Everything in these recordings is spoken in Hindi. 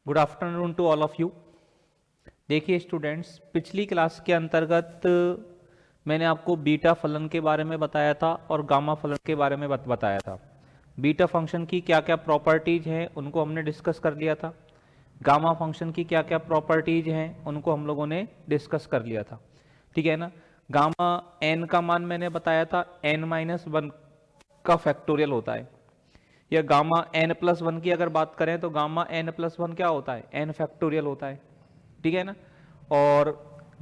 Good afternoon to all of you. देखिए स्टूडेंट्स, पिछली क्लास के अंतर्गत मैंने आपको बीटा फलन के बारे में बताया था और गामा फलन के बारे में बताया था। बीटा फंक्शन की क्या क्या प्रॉपर्टीज हैं उनको हमने डिस्कस कर लिया था। गामा फंक्शन की क्या क्या प्रॉपर्टीज हैं उनको हम लोगों ने डिस्कस कर लिया था। ठीक है ना। गामा एन का मान मैंने बताया था n-1 का फैक्टोरियल होता है, या गामा n+1 की अगर बात करें तो गामा n+1 क्या होता है, n फैक्टोरियल होता है। ठीक है ना। और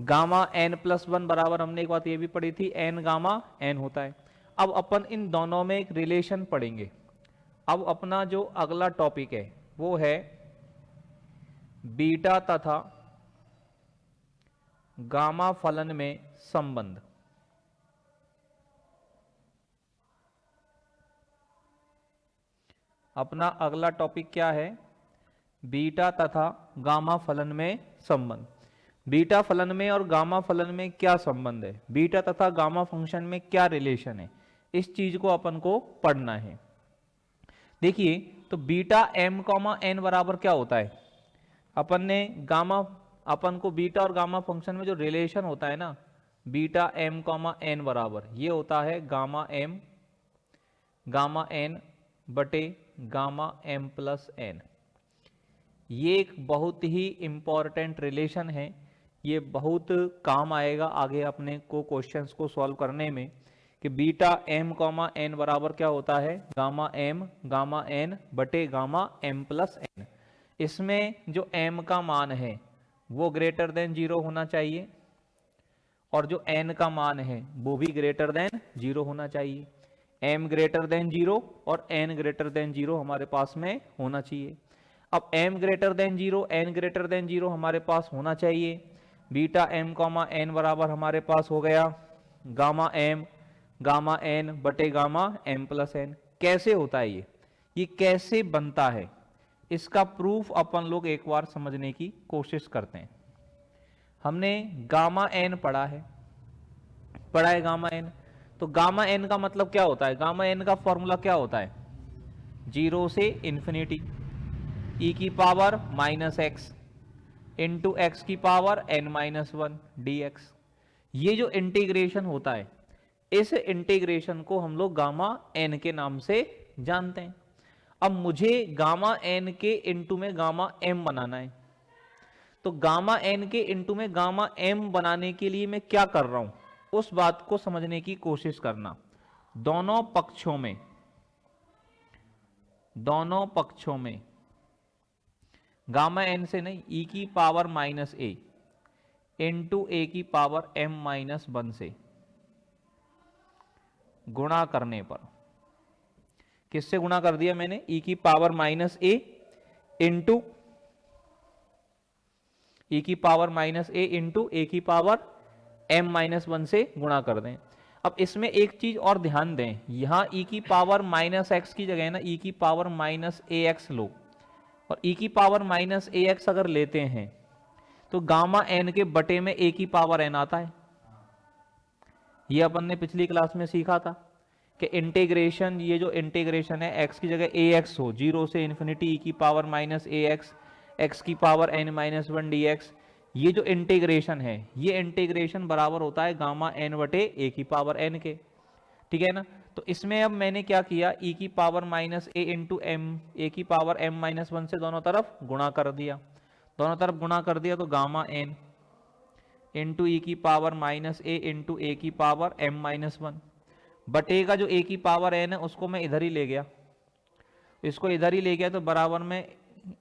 गामा n+1 बराबर हमने एक बात ये भी पढ़ी थी, n गामा n होता है। अब अपन इन दोनों में एक रिलेशन पढ़ेंगे। अब अपना जो अगला टॉपिक है वो है बीटा तथा गामा फलन में संबंध। अपना अगला टॉपिक क्या है? बीटा तथा गामा फलन में संबंध। बीटा फलन में और गामा फलन में क्या संबंध है, बीटा तथा गामा फंक्शन में क्या रिलेशन है, इस चीज को अपन को पढ़ना है। देखिए, तो बीटा m कॉमा n बराबर क्या होता है, अपन को बीटा और गामा फंक्शन में जो रिलेशन होता है ना, बीटा m कॉमा n बराबर ये होता है गामा m गामा n बटे गामा m+n। ये एक बहुत ही इंपॉर्टेंट रिलेशन है, ये बहुत काम आएगा आगे अपने को क्वेश्चंस को सॉल्व करने में, कि बीटा m कॉमा n बराबर क्या होता है, गामा m गामा n बटे गामा m+n। इसमें जो m का मान है वो ग्रेटर देन 0 होना चाहिए और जो n का मान है वो भी ग्रेटर देन 0 होना चाहिए। m ग्रेटर देन 0 और n ग्रेटर देन 0 हमारे पास में होना चाहिए। अब m greater than 0 n greater than 0 हमारे पास होना चाहिए। बीटा m कॉमा n बराबर हमारे पास हो गया गामा m गामा n बटे गामा m+n। कैसे होता है ये कैसे बनता है, इसका प्रूफ अपन लोग एक बार समझने की कोशिश करते हैं। हमने गामा n पढ़ा है गामा n। तो गामा n का मतलब क्या होता है, गामा n का फॉर्मूला क्या होता है, 0 से इन्फिनिटी e की पावर -x इंटू एक्स की पावर n-1 dx। ये जो इंटीग्रेशन होता है, इस इंटीग्रेशन को हम लोग गामा n के नाम से जानते हैं। अब मुझे गामा n के इंटू में गामा m बनाना है, तो गामा n के इंटू में गामा m बनाने के लिए मैं क्या कर रहा हूं, उस बात को समझने की कोशिश करना। दोनों पक्षों में गामा n से नहीं, e की पावर -a इंटू a की पावर m-1 से गुणा करने पर, किससे गुणा कर दिया मैंने, e की पावर -a इंटू e की पावर -a इंटू a की पावर m-1 से गुणा कर दें। अब इसमें एक चीज और ध्यान दें, यहां e की पावर -x की जगह ना e की पावर -ax लो, और e की पावर -ax अगर लेते हैं तो गामा n के बटे में a की पावर n आता है। ये अपन ने पिछली क्लास में सीखा था कि इंटीग्रेशन, ये जो इंटीग्रेशन है x की जगह ax हो, 0 से इन्फिनिटी e की पावर -ax x की पावर n-1 dx, ये जो इंटीग्रेशन है ये इंटीग्रेशन बराबर होता है गामा n बटे a की पावर n के। ठीक है ना। तो इसमें अब मैंने क्या किया, e की पावर -a इंटू a की पावर m-1 से दोनों तरफ गुणा कर दिया, तो गामा n इंटू e की पावर -a इंटू a की पावर m-1 बटे का जो a की पावर n है उसको मैं इधर ही ले गया, इसको इधर ही ले गया, तो बराबर में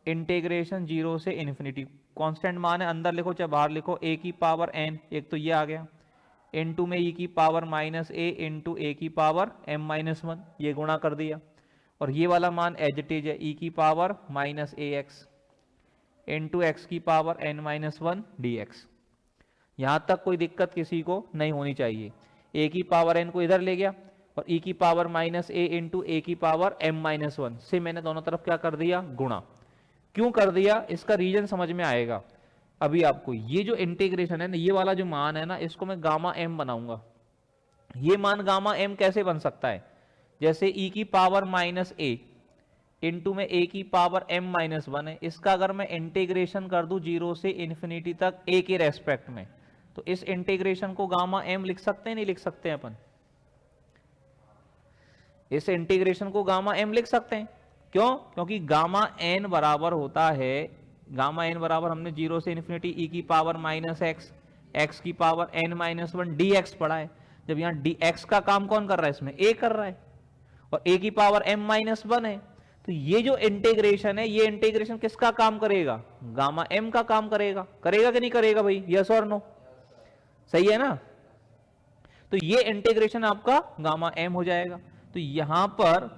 इंटीग्रेशन 0 से इन्फिनिटी, कांस्टेंट मान है अंदर लिखो चाहे बाहर लिखो, a की पावर n, एक तो ये आ गया, इंटू में e की पावर -a इंटू a की पावर m-1, ये गुणा कर दिया, और ये वाला मान एज इट इज है, e की पावर -ax इंटू एक्स की पावर n-1 dx। यहां तक कोई दिक्कत किसी को नहीं होनी चाहिए। a की पावर n को इधर ले गया और e की पावर -a इंटू a की पावर m-1 से मैंने दोनों तरफ क्या कर दिया, गुणा। क्यों कर दिया, इसका रीजन समझ में आएगा अभी आपको। ये जो इंटीग्रेशन है ना, ये वाला जो मान है ना, इसको मैं गामा m बनाऊंगा। ये मान गामा m कैसे बन सकता है, जैसे e की पावर -a इनटू में ए की पावर m माइनस 1 है। इसका अगर मैं इंटीग्रेशन कर दूं 0 से इन्फिनिटी तक a के रेस्पेक्ट में, तो इस इंटीग्रेशन को गामा m लिख सकते हैं, नहीं लिख सकते हैं अपन? इस इंटीग्रेशन को गामा m लिख सकते हैं। क्यों? क्योंकि गामा n बराबर होता है, गामा n बराबर हमने 0 से इन्फिनिटी e की पावर माइनस एक्स, x की पावर n माइनस 1 dx पढ़ा है। जब यहाँ dx का काम कौन कर रहा है? इसमें a कर रहा है, और a की पावर m माइनस 1 है। तो ये जो इंटीग्रेशन है, ये इंटीग्रेशन किसका काम करेगा? गामा m का काम करेगा। करेगा कि नहीं करेगा भाई? यस और नो? सही है ना? तो ये इंटीग्रेशन आपका गामा m हो जाएगा। तो यहां पर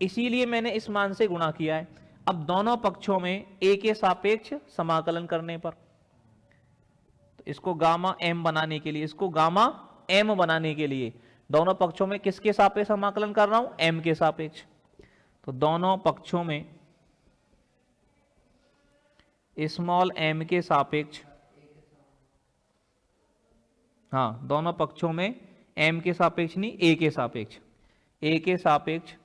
इसीलिए मैंने इस मान से गुणा किया है। अब दोनों पक्षों में a के सापेक्ष समाकलन करने पर, तो इसको गामा m बनाने के लिए, इसको गामा m बनाने के लिए दोनों पक्षों में किसके सापेक्ष समाकलन कर रहा हूं? m के सापेक्ष। तो दोनों पक्षों में स्मॉल m के सापेक्ष, हाँ दोनों पक्षों में m के सापेक्ष नहीं, a के सापेक्ष, a के सापेक्ष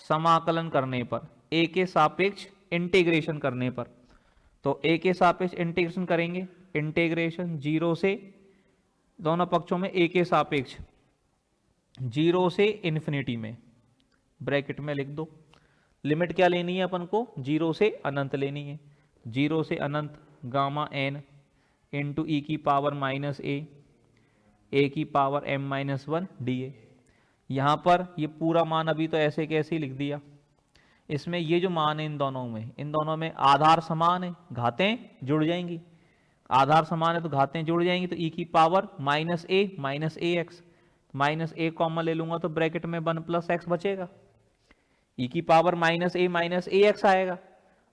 समाकलन करने पर, a के सापेक्ष इंटीग्रेशन करने पर, तो a के सापेक्ष इंटीग्रेशन करेंगे, इंटीग्रेशन 0 से, दोनों पक्षों में a के सापेक्ष 0 से इन्फिनिटी में, ब्रैकेट में लिख दो। लिमिट क्या लेनी है अपन को? 0 से अनंत लेनी है। 0 से अनंत गामा n इंटू ई की पावर माइनस ए की पावर m माइनस 1 डी। यहां पर ये पूरा मान अभी तो ऐसे कैसे ही लिख दिया। इसमें ये जो मान है इन दोनों में आधार समान है, घातें जुड़ जाएंगी। आधार समान है तो घातें जुड़ जाएंगी। तो ई की पावर माइनस ए एक्स, माइनस ए कॉमन ले लूंगा तो ब्रैकेट में 1 प्लस एक्स बचेगा। ई की पावर माइनस ए एक्स आएगा।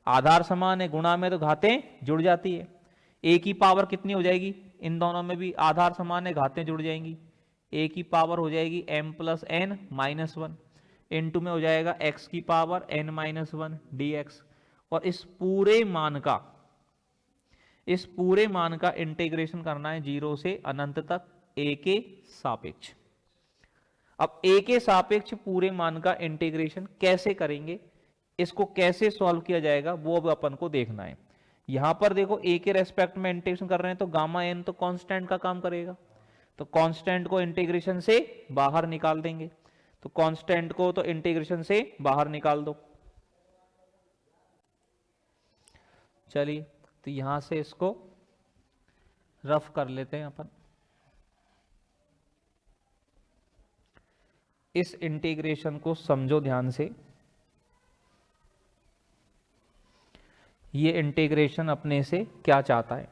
आधार समान है, गुणा में तो घातें जुड़ जाती है। ए की पावर कितनी हो जाएगी? इन दोनों में भी आधार समान है, घातें जुड़ जाएंगी। ए की पावर हो जाएगी m plus n minus 1, into में हो जाएगा x की पावर n माइनस 1 dx। और इस पूरे मान का इंटीग्रेशन करना है 0 से अनंत तक a के सापेक्ष। अब a के सापेक्ष पूरे मान का इंटीग्रेशन कैसे करेंगे, इसको कैसे सॉल्व किया जाएगा, वो अब अपन को देखना है। यहां पर देखो a के रेस्पेक्ट में इंटीग्रेशन कर रहे हैं तो गामा n तो कांस्टेंट का काम करेगा, तो कांस्टेंट को इंटीग्रेशन से बाहर निकाल देंगे। तो कांस्टेंट को तो इंटीग्रेशन से बाहर निकाल दो। चलिए तो यहां से इसको रफ कर लेते हैं अपन। इस इंटीग्रेशन को समझो ध्यान से। ये इंटीग्रेशन अपने से क्या चाहता है?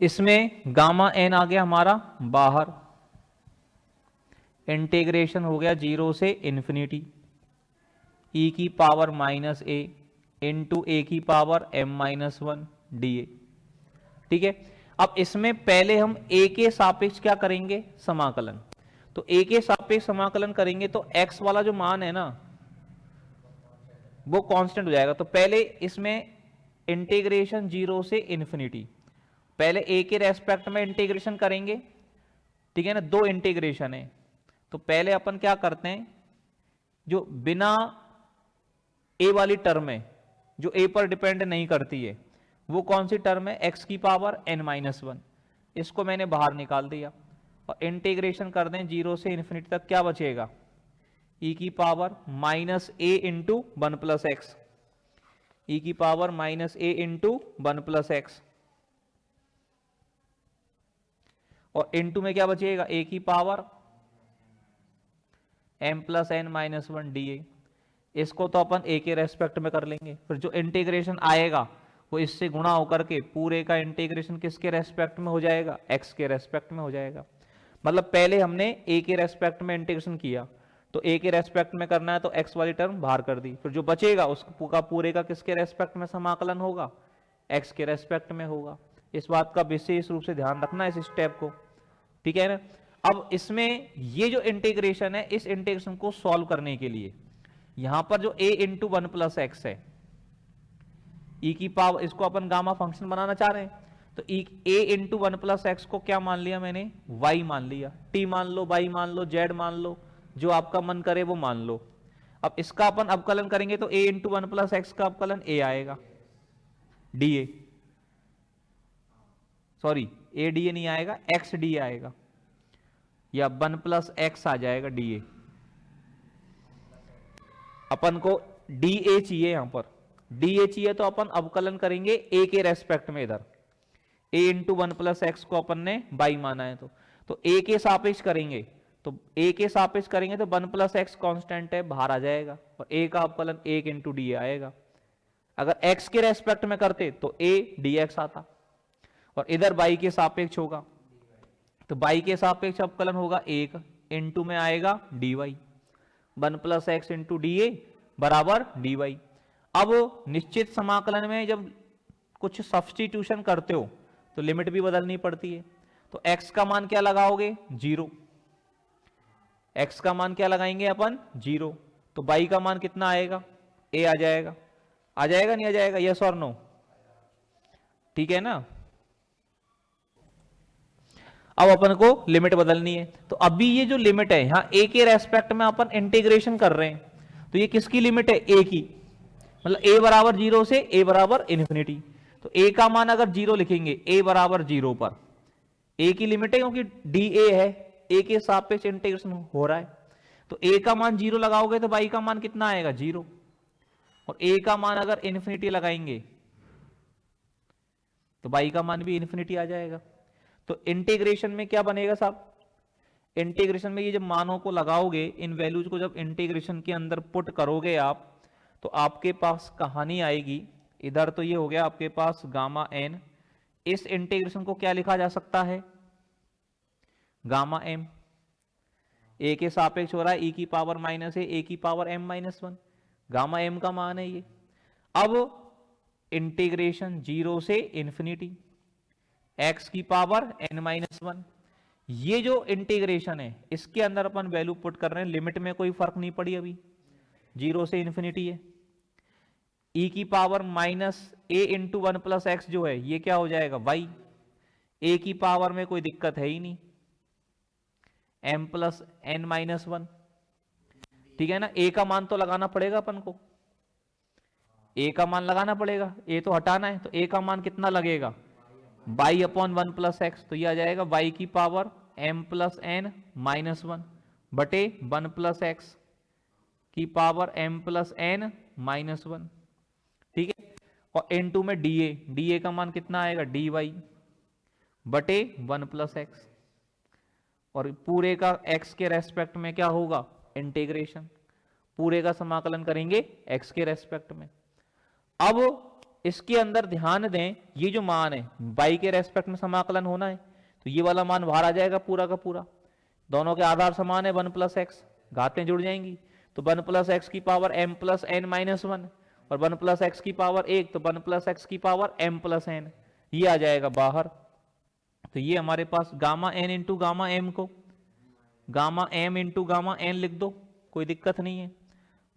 इसमें गामा n आ गया हमारा बाहर, इंटीग्रेशन हो गया 0 से इन्फिनिटी e की पावर माइनस ए इंटू ए की पावर m माइनस 1 डी। ठीक है, अब इसमें पहले हम a के सापेक्ष क्या करेंगे? समाकलन। तो a के सापेक्ष समाकलन करेंगे तो x वाला जो मान है ना वो कांस्टेंट हो जाएगा। तो पहले इसमें इंटीग्रेशन 0 से इन्फिनिटी, पहले a के रेस्पेक्ट में इंटीग्रेशन करेंगे। ठीक है ना, दो इंटीग्रेशन है। तो पहले अपन क्या करते हैं, जो बिना a वाली टर्म है, जो a पर डिपेंड नहीं करती है, वो कौन सी टर्म है? x की पावर n माइनस 1। इसको मैंने बाहर निकाल दिया और इंटीग्रेशन कर दें 0 से इन्फिनिटी तक, क्या बचेगा? e की power minus a into 1 plus x, e की power minus a into 1 plus x, और इंटू में क्या बचेगा? a की power m plus n minus 1 d. इसको तो अपन a के रेस्पेक्ट में कर लेंगे, फिर जो इंटीग्रेशन आएगा वो इससे गुणा होकर के पूरे का इंटीग्रेशन किसके रेस्पेक्ट में हो जाएगा? x के रेस्पेक्ट में हो जाएगा। मतलब पहले हमने a के रेस्पेक्ट में इंटीग्रेशन किया, तो a के रेस्पेक्ट में करना है तो x वाली टर्म बाहर कर दी, फिर जो बचेगा उसका पूरे का किसके रेस्पेक्ट में समाकलन होगा? x के रेस्पेक्ट में होगा। इस बात का विशेष रूप से ध्यान रखना है इस स्टेप को। ठीक है ना। अब इसमें ये जो इंटीग्रेशन है, इस इंटीग्रेशन को सॉल्व करने के लिए यहां पर जो a इंटू 1 प्लस एक्स है, e की पावर, इसको अपन गामा फंक्शन बनाना चाह रहे हैं, तो ए इंटू वन प्लस एक्स को क्या मान लिया मैंने, वाई मान लिया। टी मान लो, वाई मान लो, जेड मान लो, जो आपका मन करे वो मान लो। अब इसका अपन अवकलन करेंगे तो ए इंटू वन प्लस एक्स का अवकलन ए आएगा, D A, sorry A D A नहीं आएगा, एक्स डी ए आएगा, या वन प्लस एक्स आ जाएगा डी ए। अपन को डी ए चाहिए, यहां पर डी ए चाहिए तो अपन अवकलन करेंगे ए के रेस्पेक्ट में। इधर ए इंटू वन प्लस एक्स को अपन ने बाई माना है, तो ए के सापेक्ष करेंगे, तो ए के सापेक्ष करेंगे तो वन प्लस एक्स कॉन्स्टेंट है, बाहर आ जाएगा, और ए का अवकलन एक इंटू डी आएगा। अगर एक्स के रेस्पेक्ट में करते तो ए डी एक्स आता, और इधर बाई के सापेक्ष होगा, तो बाई के सापेक्ष अवकलन होगा एक इंटू में आएगा d y, one plus x into d a बराबर डी वाई। अब निश्चित समाकलन में जब कुछ सब्स्टिट्यूशन करते हो तो लिमिट भी बदलनी पड़ती है। तो x का मान क्या लगाओगे, 0, x का मान क्या लगाएंगे अपन, 0, तो y का मान कितना आएगा, a आ जाएगा, आ जाएगा नहीं आ जाएगा, यस और नो, ठीक है ना। अब अपन को लिमिट बदलनी है, तो अभी ये जो लिमिट है यहां a के रेस्पेक्ट में अपन इंटीग्रेशन कर रहे हैं, तो ये किसकी लिमिट है, a की, मतलब a बराबर 0 से a बराबर इन्फिनिटी। तो a का मान अगर 0 लिखेंगे, a बराबर 0 पर a की लिमिट है, क्योंकि डी ए है, a के सापेक्ष इंटीग्रेशन हो रहा है, तो a का मान 0 लगाओगे तो y का मान कितना आएगा, 0, और a का मान अगर इन्फिनिटी लगाएंगे तो y का मान भी इन्फिनिटी आ जाएगा। तो इंटीग्रेशन में क्या बनेगा साहब, इंटीग्रेशन में ये जब मानों को लगाओगे, इन वैल्यूज को जब इंटीग्रेशन के अंदर पुट करोगे आप, तो आपके पास कहानी आएगी। इधर तो ये हो गया आपके पास गामा एन, इस इंटीग्रेशन को क्या लिखा जा सकता है, गामा एम, ए के सापेक्ष हो रहा है, ई की पावर माइनस है, ए की power m minus 1, gamma m का मान है ये। अब इंटीग्रेशन 0 से इंफिनिटी एक्स की पावर एन माइनस 1, ये जो इंटीग्रेशन है इसके अंदर अपन वैल्यू पुट कर रहे हैं, लिमिट में कोई फर्क नहीं पड़ी, अभी 0 से इंफिनिटी है। ई की पावर माइनस ए इंटू वन प्लस एक्स जो है ये क्या हो जाएगा, वाई, ए की पावर में कोई दिक्कत है ही नहीं, एम प्लस एन माइनस 1, ठीक है ना। ए का मान तो लगाना पड़ेगा अपन को, ए का मान लगाना पड़ेगा, ए तो हटाना है, तो ए का मान कितना लगेगा, by upon one plus x, तो ये आ जाएगा वाई की power m plus n minus 1 बटे वन प्लस एक्स की power m plus n minus 1, ठीक है। और n2 में डी ए का मान कितना आएगा, डी वाई बटे वन प्लस एक्स, और पूरे का x के रेस्पेक्ट में क्या होगा, इंटीग्रेशन, पूरे का समाकलन करेंगे x के रेस्पेक्ट में। अब इसके अंदर ध्यान दें, ये जो मान है y के रेस्पेक्ट में समाकलन होना है, तो ये वाला मान बाहर आ जाएगा पूरा का पूरा, दोनों के आधार समान है, वन प्लस एक्स, घातें जुड़ जाएंगी, तो वन प्लस एक्स की power m plus n minus 1 और वन प्लस एक्स की पावर 1, तो वन प्लस एक्स की पावर एम प्लस एन, ये आ जाएगा बाहर। तो ये हमारे पास gamma n into gamma m को gamma m into gamma n लिख दो, कोई दिक्कत नहीं है,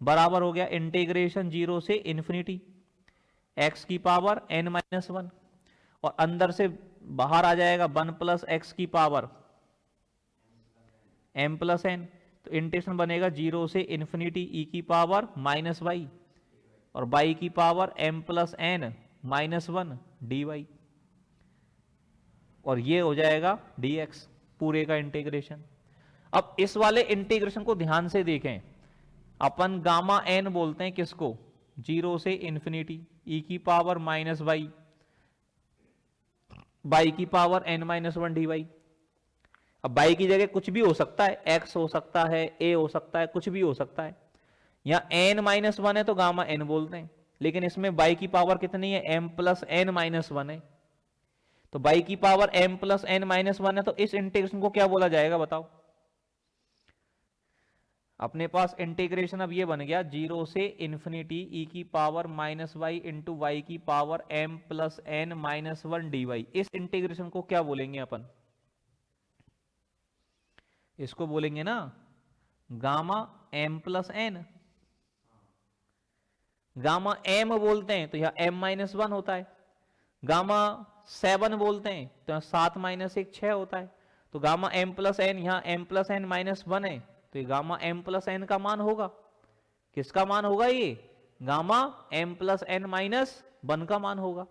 बराबर हो गया इंटीग्रेशन 0 से इन्फिनिटी एक्स की पावर एन माइनस 1, और अंदर से बाहर आ जाएगा वन प्लस एक्स की पावर एम प्लस एन, तो इंटीग्रेशन बनेगा 0 से इन्फिनिटी ई की पावर माइनस वाई और बाई की power m plus n minus 1 d y, और ये हो जाएगा dx, पूरे का इंटीग्रेशन। अब इस वाले इंटीग्रेशन को ध्यान से देखें, अपन गामा एन बोलते हैं किसको, 0 से इन्फिनिटी ई की पावर माइनस वाई बाई की power n minus 1 d y. अब बाई की जगह कुछ भी हो सकता है, x हो सकता है, a हो सकता है, कुछ भी हो सकता है। यहां n माइनस 1 है तो गामा n बोलते हैं, लेकिन इसमें बाई की पावर कितनी है, m प्लस एन माइनस 1 है, तो बाई की power m plus n minus 1 है, तो इस इंटीग्रेशन को क्या बोला जाएगा बताओ। अपने पास इंटीग्रेशन अब ये बन गया 0 से इन्फिनिटी ई की power minus y into y की power m plus n minus 1 d y. इस इंटीग्रेशन को क्या बोलेंगे अपन, इसको बोलेंगे ना gamma m plus n, gamma m बोलते हैं तो यह m माइनस 1 होता है, गामा 7 बोलते हैं, तो यहाँ 7 माइनस 1 6 होता है। तो गामा m प्लस एन, यहाँ m प्लस एन माइनस 1 है, तो ये गामा m प्लस एन का मान होगा। किसका मान होगा? ये gamma m plus n minus 1 का मान होगा।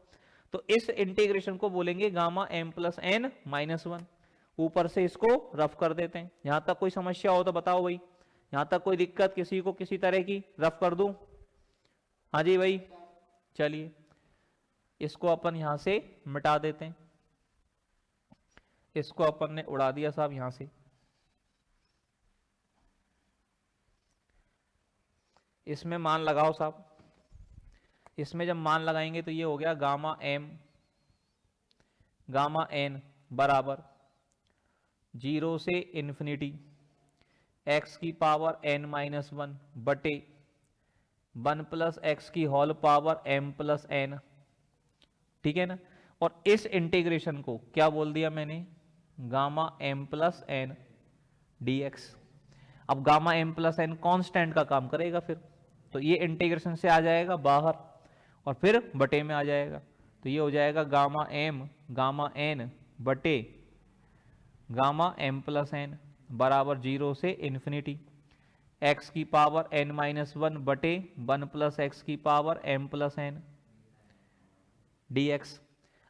तो इस इंटीग्रेशन को बोलेंगे gamma m plus n minus 1। ऊपर से इसको रफ कर देते हैं। यहां तक कोई समस्या हो तो बताओ भाई, यहां तक कोई दिक्कत किसी को किसी तरह की? रफ कर दूं? हाँ जी भाई, चलिए इसको अपन यहां से मिटा देते हैं। इसको अपन ने उड़ा दिया साहब यहां से। इसमें मान लगाओ साहब। इसमें जब मान लगाएंगे तो ये हो गया गामा एम गामा एन बराबर 0 से इन्फिनिटी x की पावर n माइनस 1 बटे 1 प्लस एक्स की whole power m plus n. ठीक है ना? और इस इंटीग्रेशन को क्या बोल दिया मैंने? Gamma m plus n d x. अब gamma m plus n constant का काम करेगा फिर, तो ये इंटीग्रेशन से आ जाएगा बाहर और फिर बटे में आ जाएगा। तो ये हो जाएगा गामा m गामा n बटे गामा m प्लस एन बराबर 0 से इन्फिनिटी x की पावर n माइनस 1 बटे 1 प्लस एक्स की power m plus n d x.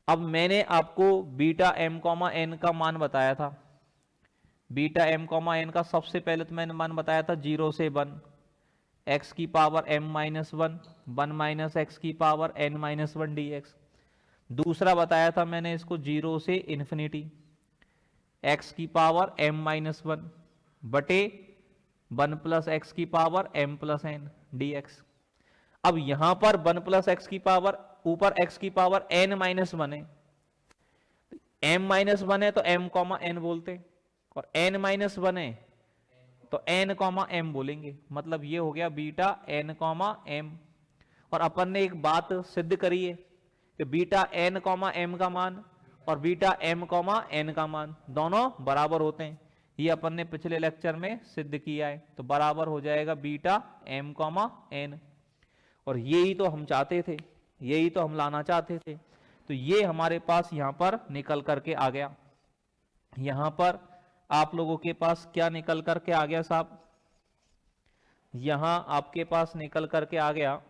अब मैंने आपको बीटा m कॉमा एन का मान बताया था। बीटा m कॉमा एन का सबसे पहले तो मैंने मान बताया था 0 से 1 x की power m minus 1 1 minus x की power n minus 1 d x. दूसरा बताया था मैंने इसको 0 से इन्फिनिटी x की पावर m माइनस 1 बटे 1 प्लस एक्स की power m plus n d x. अब यहां पर 1 प्लस एक्स की पावर, ऊपर x की पावर n माइनस 1 है, m माइनस 1 है तो m कॉमा n बोलते, और n माइनस 1 है तो n कॉमा m बोलेंगे। मतलब ये हो गया बीटा n कॉमा m। और अपन ने एक बात सिद्ध करी है कि बीटा n कॉमा m का मान और बीटा m कॉमा n का मान दोनों बराबर होते हैं। ये अपन ने पिछले लेक्चर में सिद्ध किया है। तो बराबर हो जाएगा बीटा m कॉमा n। और यही तो हम चाहते थे, यही तो हम लाना चाहते थे। तो ये हमारे पास यहां पर निकल करके आ गया। यहां पर आप लोगों के पास क्या निकल करके आ गया साहब? यहां आपके पास निकल करके आ गया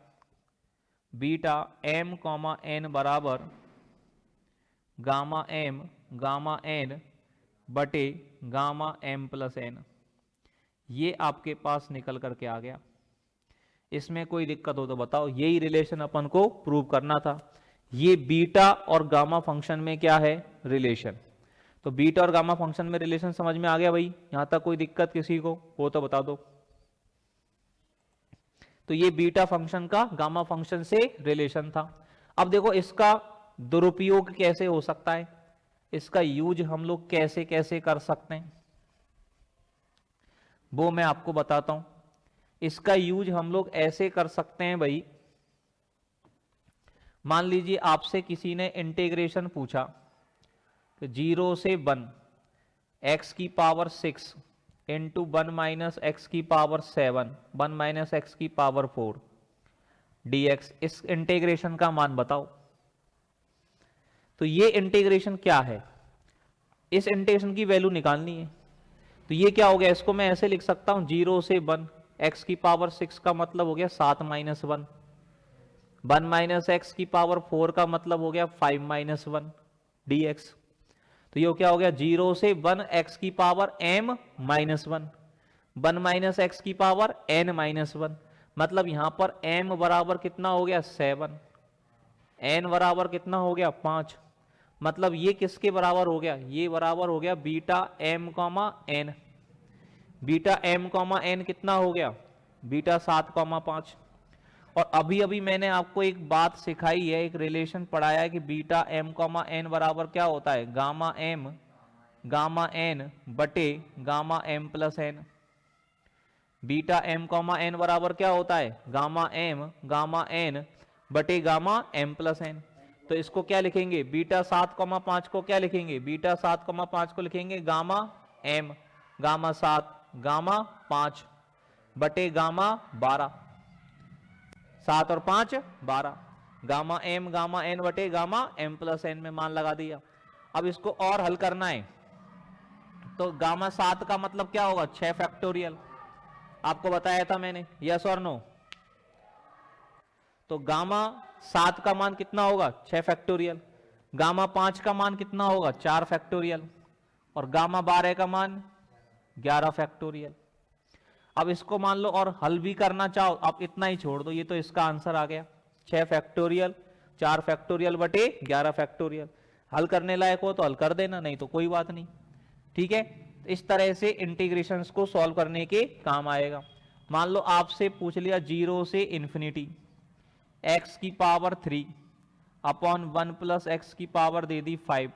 बीटा m कॉमा n बराबर गामा m गामा n बटे गामा m प्लस एन। ये आपके पास निकल करके आ गया। इसमें कोई दिक्कत हो तो बताओ। यही रिलेशन अपन को प्रूव करना था। ये बीटा और गामा फंक्शन में क्या है? रिलेशन। तो बीटा और गामा फंक्शन में रिलेशन समझ में आ गया भाई? यहां तक कोई दिक्कत किसी को हो तो बता दो। तो ये बीटा फंक्शन का गामा फंक्शन से रिलेशन था। अब देखो इसका दुरुपयोग कैसे हो सकता है, इसका यूज हम लोग कैसे कैसे कर सकते हैं, वो मैं आपको बताता हूं। इसका यूज हम लोग ऐसे कर सकते हैं भाई। मान लीजिए आपसे किसी ने इंटीग्रेशन पूछा कि 0 से 1 एक्स की पावर 6 इंटू 1 माइनस एक्स की पावर 7 1 माइनस एक्स की पावर 4 dx, इस इंटीग्रेशन का मान बताओ। तो ये इंटीग्रेशन क्या है? इस इंटीग्रेशन की वैल्यू निकालनी है। तो ये क्या हो गया? इसको मैं ऐसे लिख सकता हूं 0 से 1 एक्स की पावर 6 का मतलब हो गया 7 माइनस 1 1 माइनस एक्स की पावर 4 का मतलब हो गया 5 माइनस 1 dx। तो ये क्या हो गया? 0 से 1 एक्स की power m minus 1 1 minus x की पावर n माइनस 1। मतलब यहां पर m बराबर कितना हो गया? 7, n बराबर कितना हो गया? 5। मतलब ये किसके बराबर हो गया? ये बराबर हो गया beta m comma n। Beta m comma n कितना हो गया? बीटा 7,5। और अभी अभी मैंने आपको एक बात सिखाई है, एक रिलेशन पढ़ाया है कि बीटा m कॉमा n बराबर क्या होता है? गामा m गामा n बटे gamma m plus n। Beta m comma n बराबर क्या होता है? गामा m गामा n बटे गामा m प्लस n। तो इसको क्या लिखेंगे? बीटा 7,5 को क्या लिखेंगे? बीटा 7,5 को लिखेंगे गामा m गामा 7 गामा 5 बटे गामा 12। 7 और 5 12 गामा एन बटे गामा एम प्लस एन में मान लगा दिया। अब इसको और हल करना है, तो गामा 7 का मतलब क्या होगा, 6 फैक्टोरियल, आपको बताया था मैंने, यस और नो। तो गामा 7 का मान कितना होगा, 6 फैक्टोरियल। गामा 5 का मान कितना होगा, 4 फैक्टोरियल। और गामा 12 का मान 11 फैक्टोरियल। अब इसको मान लो और हल भी करना चाहो, आप इतना ही छोड़ दो, ये तो इसका आंसर आ गया 6 फैक्टोरियल 4 फैक्टोरियल बटे 11 फैक्टोरियल। हल करने लायक हो तो हल कर देना, नहीं तो कोई बात नहीं। ठीक है, इस तरह से इंटीग्रेशंस को सॉल्व करने के काम आएगा। मान लो आपसे पूछ लिया 0 से इन्फिनिटी x की पावर 3 अपॉन 1 प्लस एक्स की पावर दे दी 5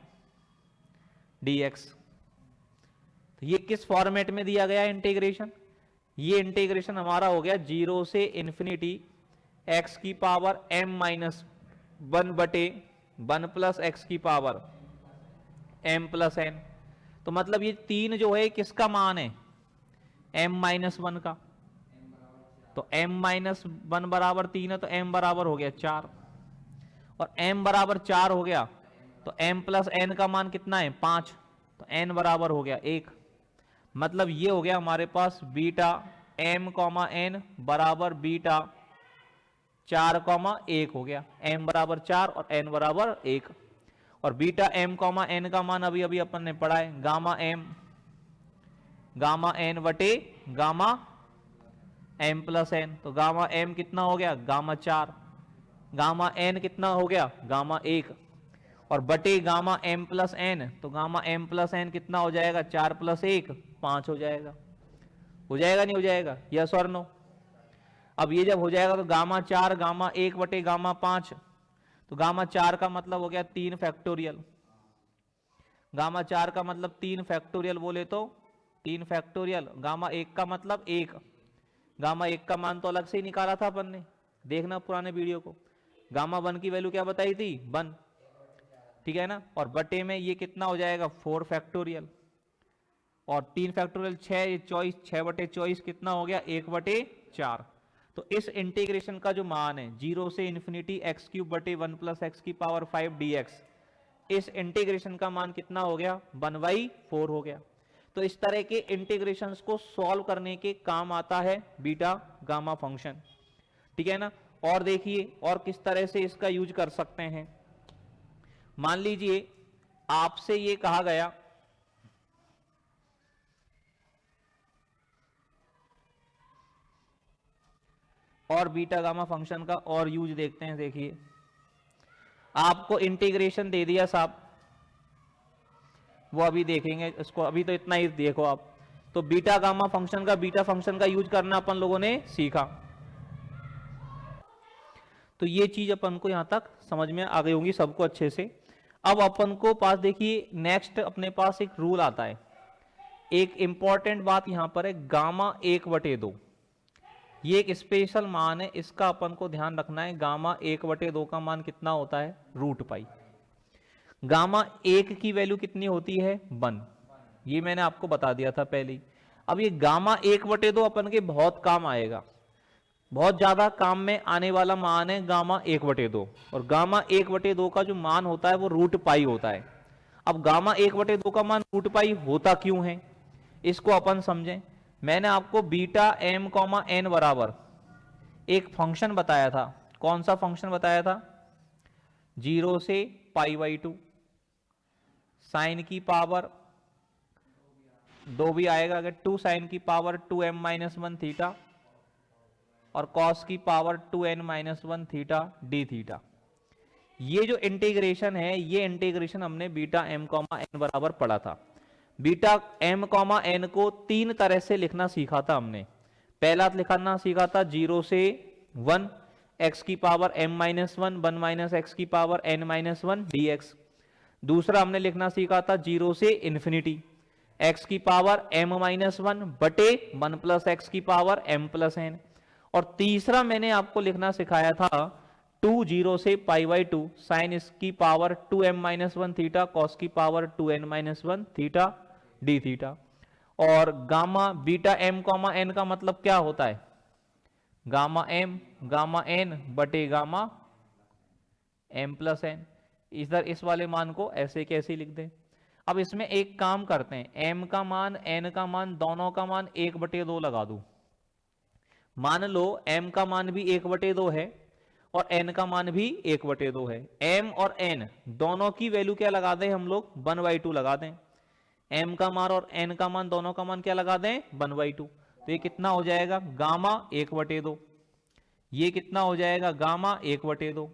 dx। तो ये किस फॉर्मेट में दिया गया इंटीग्रेशन, ये इंटीग्रेशन हमारा हो गया 0 से इन्फिनिटी x की पावर m माइनस 1 बटे 1 प्लस एक्स की पावर m प्लस n। तो मतलब ये 3 जो है किसका मान है, m माइनस 1 का। तो m माइनस 1 बराबर 3 है, तो m बराबर हो गया 4, और m बराबर 4 हो गया तो m प्लस n का मान कितना है 5, तो n बराबर हो गया 1। मतलब ये हो गया हमारे पास बीटा m कॉमा n बराबर बीटा 4 कॉमा 1 हो गया, m बराबर 4 और n बराबर 1। और बीटा m कॉमा n का मान अभी अभी अपन ने पढ़ा है, गामा n बटे गामा m प्लस n। तो गामा m कितना हो गया, गामा 4, गामा n कितना हो गया, गामा 1, और बटे गामा m प्लस n। तो गामा m प्लस n कितना हो जाएगा, 4 प्लस 1 5 हो जाएगा। हो जाएगा नहीं हो जाएगा, यस और नो। अब ये जब हो जाएगा तो गामा 4 गामा 1 बटे गामा 5, तो गामा 4 का मतलब हो गया 3 फैक्टोरियल। गामा 4 का मतलब 3 फैक्टोरियल बोले तो 3 फैक्टोरियल। गामा 1 का मतलब 1, गामा 1 का मान तो अलग से ही निकाला था अपन ने, देखना पुराने वीडियो को। गामा 1 की वैल्यू क्या बताई थी, 1, ठीक है ना। और बटे में ये कितना हो जाएगा 4 फैक्टोरियल, और 3 फैक्टोरियल 6 6 बटे 24 कितना हो गया 1 बटे 4। तो इस इंटीग्रेशन का जो मान है 0 से इन्फिनिटी एक्स क्यूब बटे 1 प्लस एक्स की पावर 5 dx, इस इंटीग्रेशन का मान कितना हो गया 1/4 हो गया। तो इस तरह के इंटीग्रेशंस को सॉल्व करने के काम आता है बीटा गामा फंक्शन, ठीक है ना। और देखिए और किस तरह से इसका यूज कर सकते हैं। मान लीजिए आपसे ये कहा गया और बीटा गामा फंक्शन का और यूज देखते हैं। देखिए आपको इंटीग्रेशन दे दिया साहब, वो अभी देखेंगे इसको, अभी तो इतना ही देखो आप। तो बीटा गामा फंक्शन का बीटा फंक्शन का यूज करना अपन लोगों ने सीखा, तो ये चीज अपन को यहां तक समझ में आ गई होंगी सबको अच्छे से। अब अपन को पास देखिए नेक्स्ट अपने पास एक रूल आता है, एक इंपॉर्टेंट बात यहां पर है, गामा 1/2 ये एक स्पेशल मान है, इसका अपन को ध्यान रखना है। गामा 1/2 का मान कितना होता है, √π। गामा 1 की वैल्यू कितनी होती है 1, ये मैंने आपको बता दिया था पहले ही। अब ये गामा 1/2 अपन के बहुत काम आएगा, बहुत ज्यादा काम में आने वाला मान है गामा 1/2। और गामा 1/2 का जो मान होता है वो √π होता है। अब गामा 1/2 का मान √π होता क्यों है, इसको अपन समझें। मैंने आपको बीटा m कॉमा n बराबर एक फंक्शन बताया था, कौन सा फंक्शन बताया था, 0 से π/2 साइन की पावर 2 भी आएगा अगर 2 साइन की पावर 2m-1 थीटा और कॉस की power 2n-1 theta d theta. ये जो इंटीग्रेशन है, ये इंटीग्रेशन हमने बीटा m कॉमा n बराबर पढ़ा था। बीटा m कॉमा n को 3 तरह से लिखना सीखा था हमने। पहला लिखना सीखा था 0 से 1 x की पावर m-1 1 माइनस एक्स की पावर n-1 dx। दूसरा हमने लिखना सीखा था 0 से इन्फिनिटी x की पावर m-1 बटे 1 प्लस एक्स की पावर m प्लस n। और तीसरा मैंने आपको लिखना सिखाया था 0 से π/2 साइन इसकी पावर 2m-1 थीटा कॉस की power 2n-1 theta d theta. और gamma beta m comma n का मतलब क्या होता है, गामा m गामा n बटे गामा m प्लस n। इधर इस वाले मान को ऐसे कैसे लिख दें। अब इसमें एक काम करते हैं, m का मान n का मान दोनों का मान 1/2 लगा दूं। मान लो m का मान भी 1/2 है और n का मान भी 1/2 है। m और n दोनों की वैल्यू क्या लगा दें हम लोग, 1/2 लगा दें। m का मान और n का मान दोनों का मान क्या लगा दें, 1/2। तो ये कितना हो जाएगा, गामा 1/2। ये कितना हो जाएगा, गामा 1/2।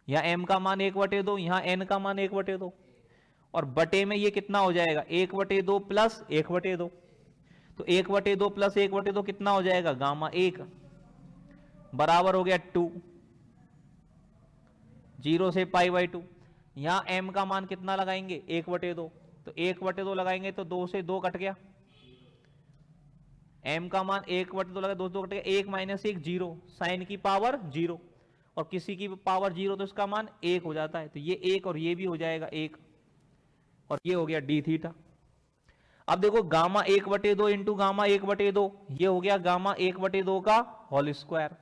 यहाँ m का मान 1/2, यहाँ n का मान 1/2, और बटे में ये कितना हो जाएगा, 1/2 प्लस 1/2। तो 1/2 प्लस 1/2 कितना हो जाएगा, गामा 1 बराबर हो गया 2, 0 से π/2। यहां m का मान कितना लगाएंगे, 1/2। तो 1/2 लगाएंगे तो 2 से 2 कट गया, m का मान 1/2 लगा, 2 से 2 कट गया, 1 माइनस 1 0, साइन की पावर 0, और किसी की पावर 0 तो इसका मान 1 हो जाता है। तो ये 1 और ये भी हो जाएगा 1, और ये हो गया d थीटा। अब देखो गामा 1/2 इंटू गामा 1/2, ये हो गया गामा 1/2 का whole square.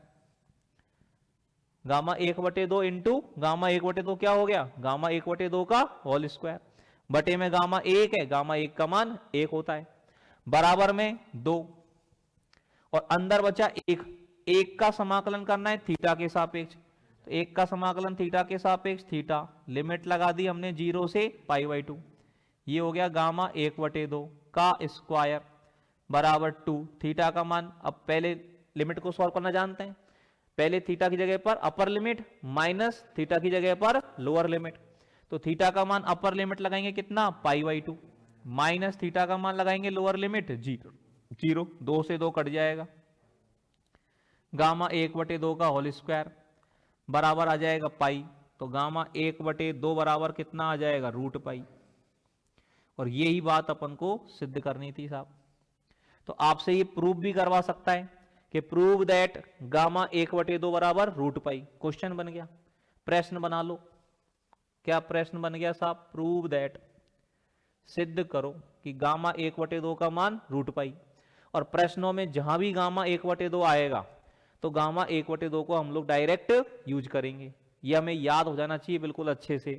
Gamma 1/2 into gamma 1/2 क्या हो गया, गामा 1/2 का होल स्क्वायर। बटे में गामा 1 है, गामा 1 का मान 1 होता है, बराबर में 2, और अंदर बचा 1 का समाकलन करना है थीटा के सापेक्ष। तो 1 का समाकलन थीटा के सापेक्ष, थीटा लिमिट लगा दी हमने 0 से π/2। ये हो गया गामा 1/2 का स्क्वायर बराबर 2। थीटा का मान, अब पहले लिमिट को सॉल्व करना जानते हैं। पहले थीटा की जगह पर अपर लिमिट माइनस थीटा की जगह पर लोअर लिमिट। तो थीटा का मान अपर लिमिट लगाएंगे कितना, π/2, माइनस थीटा का मान लगाएंगे लोअर लिमिट 0, 2 से 2 कट जाएगा, गामा 1/2 का होल स्क्वायर बराबर आ जाएगा पाई। तो गामा 1/2 बराबर कितना आ जाएगा, √π। और यही बात अपन को सिद्ध करनी थी साहब। तो आपसे ये प्रूव भी करवा सकता है कि प्रूव दैट गामा 1/2 बराबर √π। क्वेश्चन बन गया, प्रश्न बना लो। क्या प्रश्न बन गया साहब, प्रूव दैट, सिद्ध करो कि गामा 1/2 का मान √π। और प्रश्नों में जहां भी गामा 1/2 आएगा तो गामा 1/2 को हम लोग डायरेक्ट यूज करेंगे। ये हमें याद हो जाना चाहिए बिल्कुल अच्छे से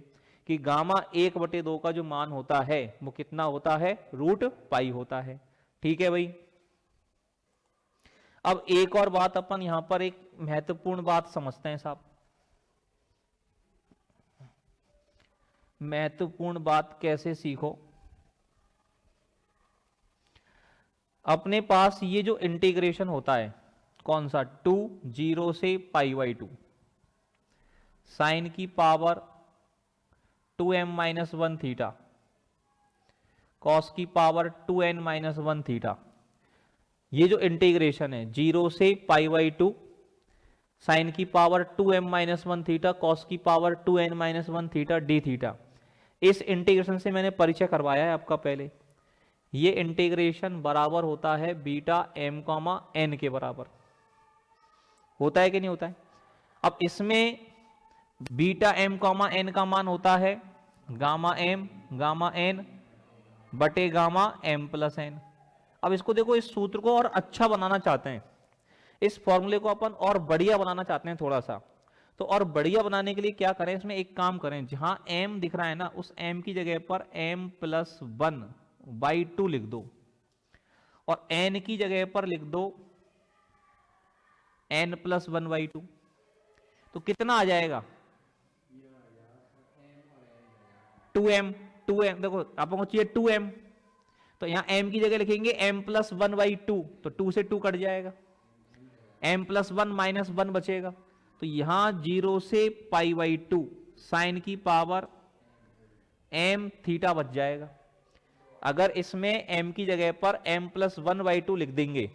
कि गामा 1/2 का जो मान होता है वो कितना होता है, √π होता है। ठीक है भाई। अब एक और बात अपन यहां पर एक महत्वपूर्ण बात समझते हैं साहब। महत्वपूर्ण बात कैसे सीखो, अपने पास ये जो इंटीग्रेशन होता है कौन सा, 2 0 से π/2, साइन की पावर 2m-1 थीटा, कॉस की पावर 2n-1 थीटा। ये जो इंटीग्रेशन है 0 से π/2, साइन की पावर 2m-1 थीटा, कॉस की power 2n-1 theta d theta. इस इंटीग्रेशन से मैंने परिचय करवाया है आपका पहले। ये इंटीग्रेशन बराबर होता है बीटा m, n के बराबर होता है कि नहीं होता है। अब इसमें बीटा m, n का मान होता है गामा m, गामा n बटे गामा m प्लस n। अब इसको देखो, इस सूत्र को और अच्छा बनाना चाहते हैं, इस फॉर्मूले को अपन और बढ़िया बनाना चाहते हैं थोड़ा सा। तो और बढ़िया बनाने के लिए क्या करें, इसमें एक काम करें, जहां m दिख रहा है ना उस m की जगह पर m+1/2 लिख दो, और n की जगह पर लिख दो n+1/2। तो कितना आ जाएगा, 2m। देखो आपको चाहिए 2m, तो यहां m की जगह लिखेंगे m+1/2, तो 2 से 2 कट जाएगा, m+1 -1 बचेगा। तो यहां 0 से π/2 साइन की पावर m थीटा बच जाएगा। अगर इसमें m की जगह पर m+1/2 लिख देंगे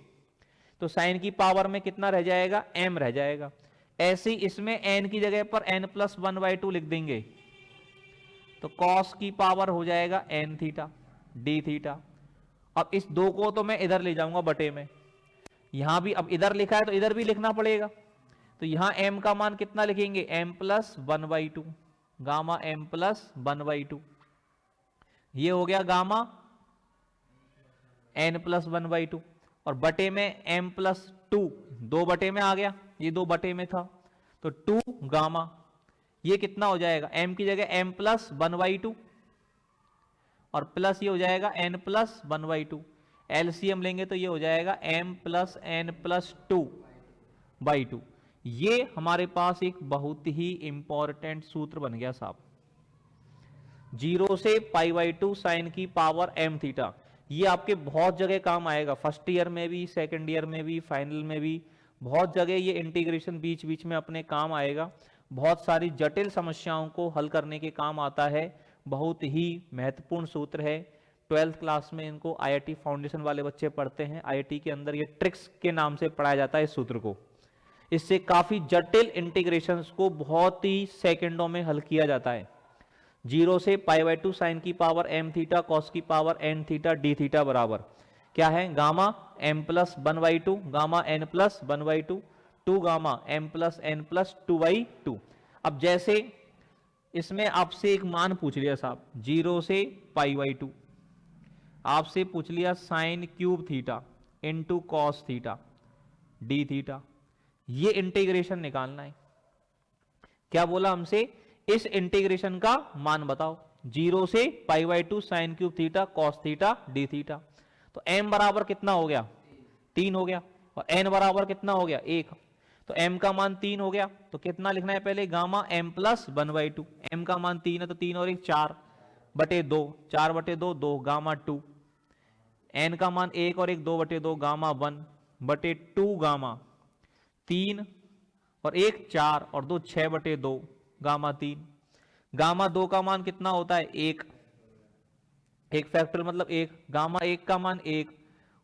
तो साइन की पावर में कितना रह जाएगा, m रह जाएगा। ऐसे ही इसमें n की जगह पर n+1/2 लिख देंगे तो cos की पावर हो जाएगा n थीटा d थीटा। अब इस 2 को तो मैं इधर ले जाऊंगा बटे में, यहां भी अब इधर लिखा है तो इधर भी लिखना पड़ेगा। तो यहां m का मान कितना लिखेंगे, m+1/2, गामा m+1/2। ये हो गया गामा n+1/2, और बटे में m+2, 2 बटे में आ गया, ये 2 बटे में था, तो 2 गामा, ये कितना हो जाएगा, m की जगह m प्लस 1/2 और प्लस ये हो जाएगा n प्लस 1/2। एलसीएम लेंगे तो ये हो जाएगा m प्लस n प्लस 2/2। ये हमारे पास एक बहुत ही इंपॉर्टेंट सूत्र बन गया साहब, 0 से π/2 साइन की पावर m थीटा। ये आपके बहुत जगह काम आएगा, फर्स्ट ईयर में भी, सेकंड ईयर में भी, फाइनल में भी, बहुत जगह ये इंटीग्रेशन बीच बीच में अपने काम आएगा। बहुत सारी जटिल समस्याओं को हल करने के काम आता है, बहुत ही महत्वपूर्ण सूत्र है। 12th क्लास में इनको आईआईटी फाउंडेशन वाले बच्चे पढ़ते हैं, आईआईटी के अंदर ये ट्रिक्स के नाम से पढ़ाया जाता है इस सूत्र को। इससे काफी जटिल इंटीग्रेशंस को बहुत ही सेकंडों में हल किया जाता है। 0 से π/2 साइन की पावर m थीटा कॉस की power n theta d theta बराबर क्या है, gamma m plus 1/2 gamma n plus 1/2 2 gamma m plus n plus 2/2। अब जैसे इसमें आपसे एक मान पूछ लिया साहब 0 से π/2, आपसे पूछ लिया sign cube theta into cos theta d theta, ये इंटीग्रेशन निकालना है। क्या बोला हमसे, इस इंटीग्रेशन का मान बताओ, 0 से π/2 sine cube theta cos theta d theta. तो m बराबर कितना हो गया, 3 हो गया, और n बराबर कितना हो गया, 1। तो m का मान 3 हो गया, तो कितना लिखना है पहले, गामा m प्लस 1/2। m का मान 3 है तो 3 और 1 4/2, 4/2 2 गामा 2। n का मान 1 और 1 2/2 गामा 1/2 गामा 3 और 1 4 और 2 6/2 गामा 3। गामा 2 का मान कितना होता है, 1, एक फैक्टोरियल मतलब 1, गामा 1 का मान 1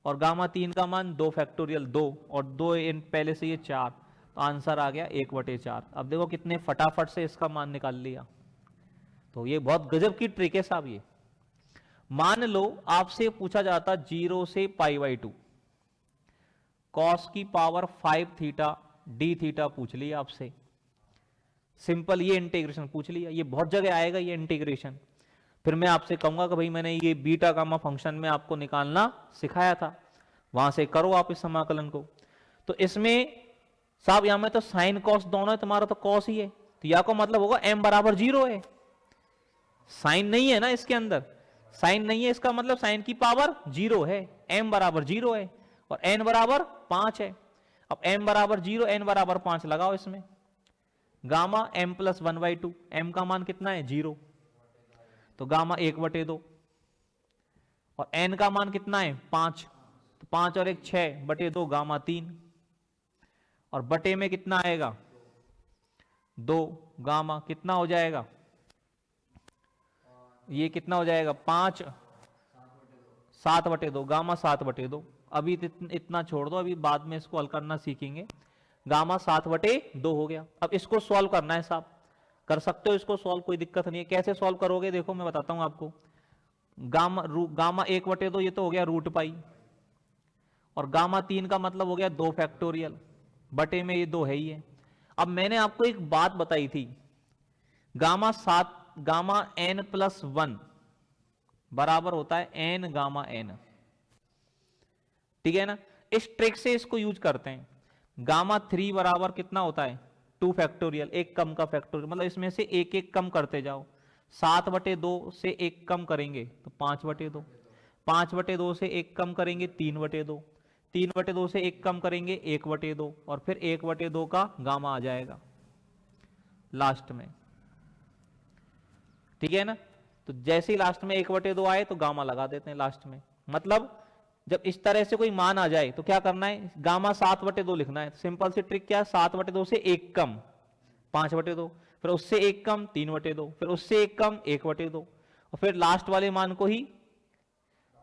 और गामा 3 का मान 2 फैक्टोरियल 2 और 2 पहले से ये 4, तो आंसर आ गया 1/4। अब देखो कितने फटाफट से इसका मान निकाल लिया। तो ये बहुत गजब की ट्रिक है साहब ये। मान लो आपसे पूछा जाता 0 से π/2 कॉस की पावर 5 थीटा डी थीटा पूछ लिया आपसे, सिंपल ये इंटीग्रेशन पूछ लिया, ये बहुत जगह आएगा ये इंटीग्रेशन। फिर मैं आपसे कहूंगा कि भाई मैंने ये बीटा गामा फंक्शन में आपको निकालना सिखाया था, वहां से करो आप इस समाकलन को। तो इसमें साहब यहां में तो साइन कॉस दोनों है, तुम्हारा तो कॉस ही है, तो या को मतलब होगा m बराबर 0 है, साइन नहीं है ना इसके अंदर, साइन नहीं है, इसका मतलब साइन की पावर 0 है, m बराबर 0 है और n बराबर 5 है। अब m बराबर 0 n बराबर 5 लगाओ इसमें, गामा m प्लस 1/2, m का मान कितना है 0, तो गामा 1/2 और n का मान कितना है 5, तो 5 और 1 6/2 गामा 3 और बटे में कितना आएगा 2 गामा कितना हो जाएगा, ये कितना हो जाएगा 5 7/2 गामा 7/2। अभी इतना छोड़ दो, अभी बाद में इसको हल करना सीखेंगे। गामा 7/2 हो गया। अब इसको सॉल्व करना है साहब, कर सकते हो इसको सॉल्व, कोई दिक्कत नहीं है। कैसे सॉल्व करोगे देखो मैं बताता हूं आपको। गामा 1/2 ये तो हो गया √π और गामा 3 का मतलब हो गया 2 फैक्टोरियल, बटे में ये 2 है ही है। अब मैंने आपको एक बात बताई थी, गामा n प्लस 1 बराबर होता है n गामा n, ठीक है ना। इस ट्रिक से इसको यूज करते हैं। गामा 3 बराबर कितना होता है 2 फैक्टोरियल, एक कम का फैक्टोरियल, मतलब इसमें से एक एक कम करते जाओ। 7/2 से एक कम करेंगे तो 5/2, 5/2 से एक कम करेंगे 3/2, 3/2 से एक कम करेंगे 1/2 और फिर 1/2 का गामा आ जाएगा लास्ट में, ठीक है ना। तो जैसे ही लास्ट में 1/2 आए तो गामा लगा देते हैं लास्ट में। मतलब जब इस तरह से कोई मान आ जाए तो क्या करना है, गामा 7/2 लिखना है। सिंपल सी ट्रिक क्या है, 7/2 से एक कम 5/2, फिर उससे एक कम 3/2, फिर उससे एक कम 1/2 और फिर लास्ट वाले मान को ही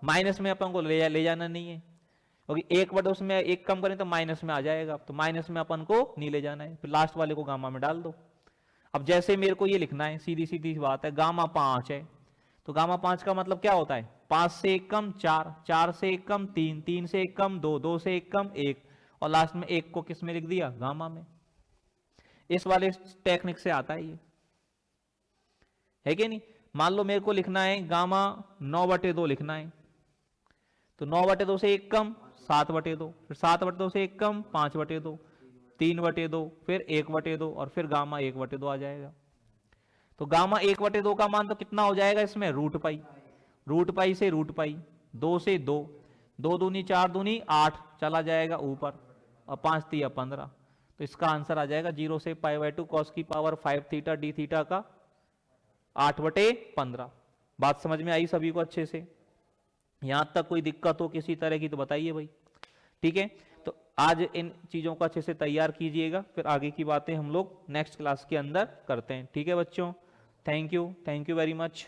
माइनस में अपन को ले जाना नहीं है, क्योंकि 1/2 में एक कम करें तो माइनस में आ जाएगा, तो माइनस में अपन को नहीं ले जाना है, फिर लास्ट वाले को गामा में डाल दो। अब जैसे मेरे को ये लिखना है, सीधी सीधी बात है, गामा 5 है तो गामा 5 का मतलब क्या होता है, 5 से एक कम 4, 4 से एक कम 3, 3 से एक कम 2, 2 से एक कम 1 और लास्ट में 1 को किस में लिख दिया, गामा में। इस वाले टेक्निक से आता है ये, है कि नहीं। मान लो मेरे को लिखना है गामा 9/2 लिखना है, तो 9/2 से एक कम 7/2, फिर 7/2 से एक कम 5/2, 3/2, फिर 1/2 और फिर गामा 1/2 आ जाएगा। तो गामा 1/2 का मान तो कितना हो जाएगा इसमें, रूट पाई, रूट पाई से रूट पाई, 2 से 2, 2 दूनी 4 दूनी 8 चला जाएगा ऊपर, और 5 तिया 15। तो इसका आंसर आ जाएगा 0 से π/2 cos की पावर 5 थीटा डी थीटा का 8/15। बात समझ में आई सभी को अच्छे से? यहां तक कोई दिक्कत हो किसी तरह की तो बताइए भाई। ठीक है, तो आज इन चीजों को अच्छे से तैयार कीजिएगा, फिर आगे की बातें हम लोग नेक्स्ट क्लास के अंदर करते हैं। ठीक है बच्चों, थैंक यू वेरी मच।